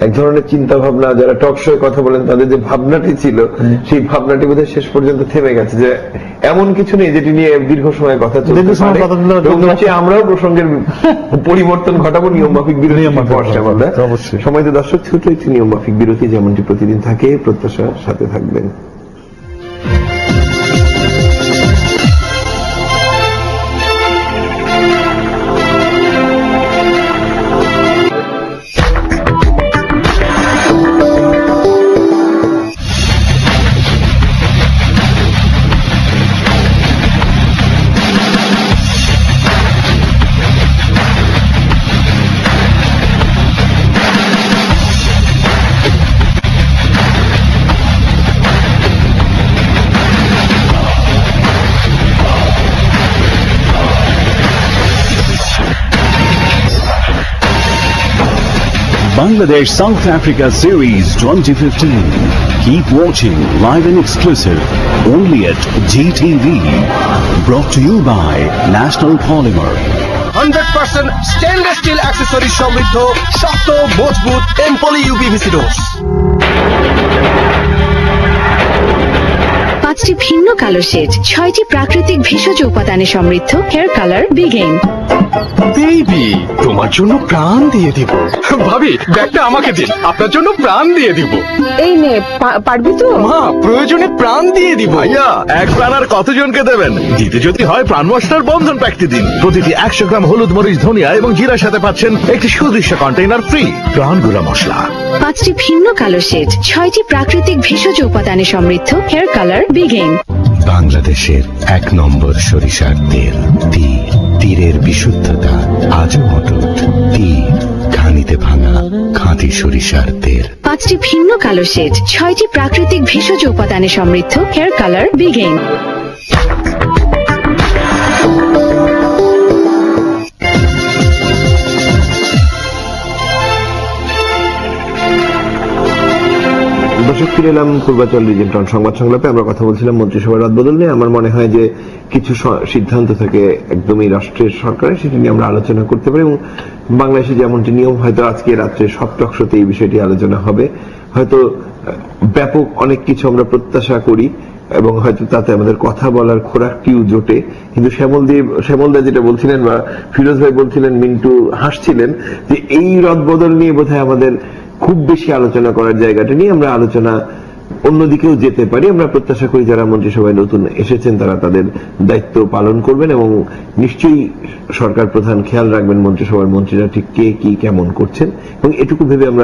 এক ধরনের চিন্তা ভাবনা, যারা টক শোয়ে কথা বলেন তাদের যে ভাবনাটি ছিল সেই ভাবনাটি বোধহয় শেষ পর্যন্ত থেমে গেছে, যে এমন কিছু নেই যেটি নিয়ে দীর্ঘ সময় কথা চলতে পারে। আমরাও প্রসঙ্গের পরিবর্তন ঘটাবো নিয়ম মাফিক বিরতি। সময় তো দর্শক, ছোট একটি নিয়ম মাফিক বিরতি, যেমনটি প্রতিদিন থাকে, প্রত্যাশার সাথে থাকবেন। Bangladesh South Africa Series 2015. Keep watching live and exclusive only at GTV. Brought to you by National Polymer. 100% stainless steel accessory সমৃদ্ধ শক্ত মজবুত এমপলি ইউপিভিসি ডোজ। 5টি ভিন্ন কালো শেড, 6টি প্রাকৃতিক ভেষজ উপাদানে সমৃদ্ধ হেয়ার কালার বিগেইন। বেবি, তোমার জন্য প্রাণ দিয়ে দিব। ভাবি, ব্যাগটা আমাকে দিন, আপনার জন্য প্রাণ দিয়ে দিব। এই নে, পারবি তো? মা, প্রয়োজনে প্রাণ দিয়ে দিব। ভাইয়া, এক প্রাণ আর কতজনকে দেবেন? দিতে যদি হয় প্রাণ মশলার বন্ধন প্যাকটি দিন। প্রতিটি 100 গ্রাম হলুদ, মরিচ, ধনিয়া এবং জিরার সাথে পাচ্ছেন একটি সুদৃশ্য কন্টেইনার ফ্রি। প্রাণ গুঁড়া মশলা। 5টি ভিন্ন কালো শেড, 6টি প্রাকৃতিক ভেষজ উপাদানে সমৃদ্ধ হেয়ার কালার বিগেইন। বাংলাদেশের 1 নম্বর সরিষার তেল তীর। তীরের বিশুদ্ধতা আজও অটুট। তীর, ঘানিতে ভাঙা খাঁটি সরিষার তেল। 5টি ভিন্ন কালো শেড, 6টি প্রাকৃতিক ভেষজ উপাদানে সমৃদ্ধ হেয়ার কালার বিগেইন। দর্শক, ফিরে এলাম পূর্বাচল রিজেন্টন সংবাদ সংলাপে। আমরা কথা বলছিলাম মন্ত্রিসভার রদবদল নিয়ে। আমার মনে হয় যে কিছু সিদ্ধান্ত থেকে একদমই রাষ্ট্রের সরকারের, সেটি নিয়ে আমরা আলোচনা করতে পারি। এবং বাংলাদেশে যেমনটি নিয়ম, হয়তো আজকে রাত্রে সব টকশোতে এই বিষয়টি আলোচনা হবে। হয়তো ব্যাপক অনেক কিছু আমরা প্রত্যাশা করি এবং হয়তো তাতে আমাদের কথা বলার খোরাকটিও জোটে। কিন্তু শ্যামলদা যেটা বলছিলেন বা ফিরোজ ভাই বলছিলেন, মিন্টু হাসছিলেন, যে এই রদবদল নিয়ে বোধহয় আমাদের খুব বেশি আলোচনা করার জায়গাটা নিয়ে আমরা আলোচনা অন্যদিকেও যেতে পারি। আমরা প্রত্যাশা করি যারা মন্ত্রিসভায় নতুন এসেছেন তারা তাদের দায়িত্ব পালন করবেন এবং নিশ্চয়ই সরকার প্রধান খেয়াল রাখবেন মন্ত্রিসভার মন্ত্রীরা ঠিক কে কি কেমন করছেন, এবং এটুকু ভেবে আমরা